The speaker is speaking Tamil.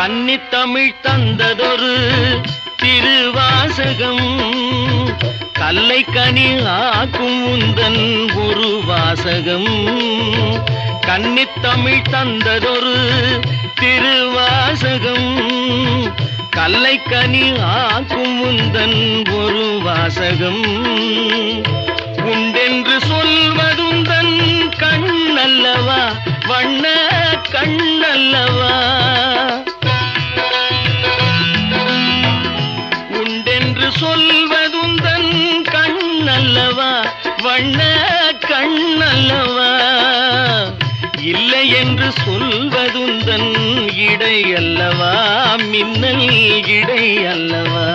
கன்னித்தமிழ் தந்ததொரு திருவாசகம், கல்லை கனி ஆக்கும் உந்தன் ஒரு வாசகம். கன்னித்தமிழ் தந்ததொரு திருவாசகம், கல்லை கனி ஆக்கும் உந்தன் ஒரு வாசகம். உண்டென்று சொல்வதுந்தன் கண்ணல்லவா, வண்ண கண்ணல்லவா. உண்டென்று சொல்வதுந்தன் கண்ணல்லவா, வண்ண கண்ணல்லவா. இல்லை என்று சொல்வதுந்தன் இடை அல்லவா, மின்னல் இடை அல்லவா.